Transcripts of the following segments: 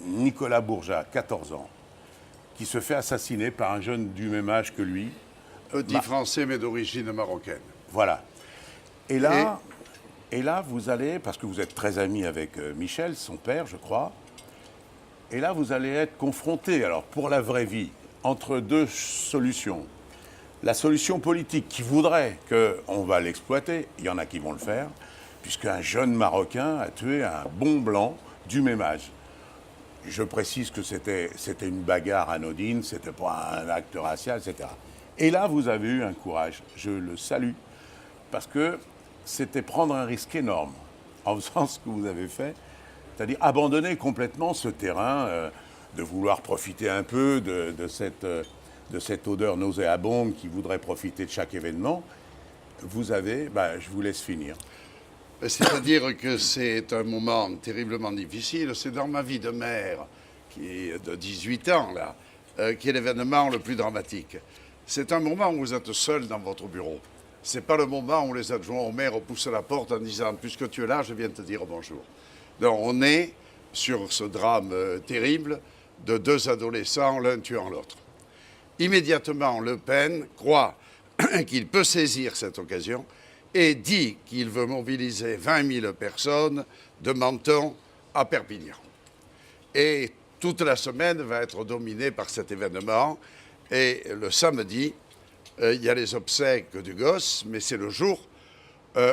Nicolas Bourja, 14 ans, qui se fait assassiner par un jeune du même âge que lui. Petit français, mais d'origine marocaine. Voilà. Et là, vous allez, parce que vous êtes très ami avec Michel, son père, je crois, et là, vous allez être confronté, alors pour la vraie vie, entre deux solutions. La solution politique qui voudrait qu'on va l'exploiter, il y en a qui vont le faire, puisqu'un jeune Marocain a tué un bon blanc du même âge. Je précise que c'était une bagarre anodine, c'était pas un acte racial, etc. Et là, vous avez eu un courage, je le salue, parce que c'était prendre un risque énorme en faisant ce que vous avez fait, c'est-à-dire abandonner complètement ce terrain, de vouloir profiter un peu de cette odeur nauséabonde qui voudrait profiter de chaque événement. Vous avez, je vous laisse finir. C'est-à-dire que c'est un moment terriblement difficile. C'est dans ma vie de maire, qui est de 18 ans, là, qui est l'événement le plus dramatique. C'est un moment où vous êtes seul dans votre bureau. Ce n'est pas le moment où les adjoints au maire poussent la porte en disant « Puisque tu es là, je viens te dire bonjour ». Donc on est sur ce drame terrible de deux adolescents, l'un tuant l'autre. Immédiatement, Le Pen croit qu'il peut saisir cette occasion et dit qu'il veut mobiliser 20 000 personnes de Menton à Perpignan. Et toute la semaine va être dominée par cet événement. Et le samedi, il y a les obsèques du gosse, mais c'est le jour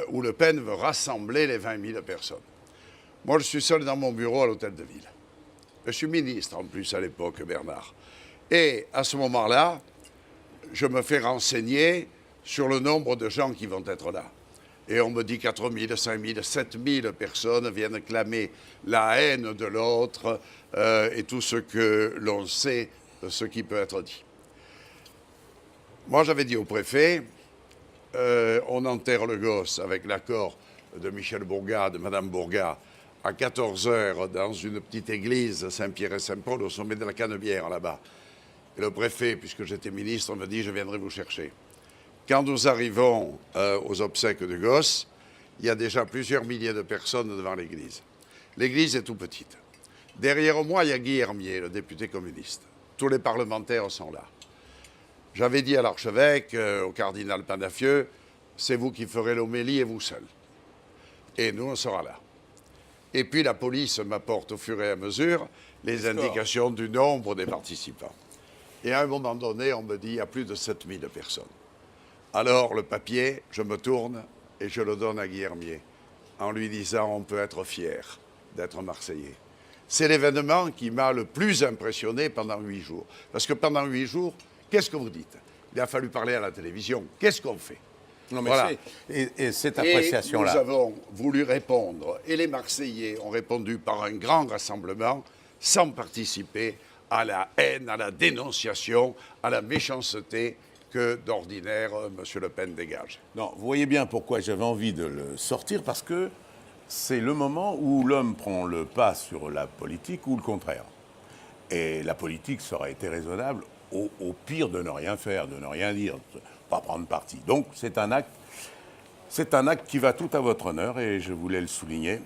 où Le Pen veut rassembler les 20 000 personnes. Moi, je suis seul dans mon bureau à l'hôtel de ville. Je suis ministre en plus à l'époque, Bernard. Et à ce moment-là, je me fais renseigner sur le nombre de gens qui vont être là. Et on me dit 4 000, 5 000, 7 000 personnes viennent clamer la haine de l'autre et tout ce que l'on sait de ce qui peut être dit. Moi, j'avais dit au préfet, on enterre le gosse avec l'accord de Michel Bourga, de Madame Bourga, à 14 h dans une petite église, Saint-Pierre et Saint-Paul, au sommet de la Canebière, là-bas. Et le préfet, puisque j'étais ministre, me dit, je viendrai vous chercher. Quand nous arrivons aux obsèques de gosse, il y a déjà plusieurs milliers de personnes devant l'église. L'église est tout petite. Derrière moi, il y a Guy Hermier, le député communiste. Tous les parlementaires sont là. J'avais dit à l'archevêque, au cardinal Panafieux, c'est vous qui ferez l'homélie et vous seul. Et nous, on sera là. Et puis la police m'apporte au fur et à mesure les indications du nombre des participants. Et à un moment donné, on me dit, il y a plus de 7 000 personnes. Alors, le papier, je me tourne et je le donne à Guy Hermier, en lui disant, on peut être fier d'être Marseillais. C'est l'événement qui m'a le plus impressionné pendant 8 jours. Parce que pendant 8 jours, qu'est-ce que vous dites? Il a fallu parler à la télévision. Qu'est-ce qu'on fait? Non, mais voilà. Et cette appréciation-là. Nous avons voulu répondre, et les Marseillais ont répondu par un grand rassemblement, sans participer à la haine, à la dénonciation, à la méchanceté que d'ordinaire M. Le Pen dégage. Non, vous voyez bien pourquoi j'avais envie de le sortir, parce que c'est le moment où l'homme prend le pas sur la politique ou le contraire. Et la politique, ça aurait été raisonnable, au pire, de ne rien faire, de ne rien dire, de ne pas prendre parti. Donc, c'est un acte qui va tout à votre honneur, et je voulais le souligner.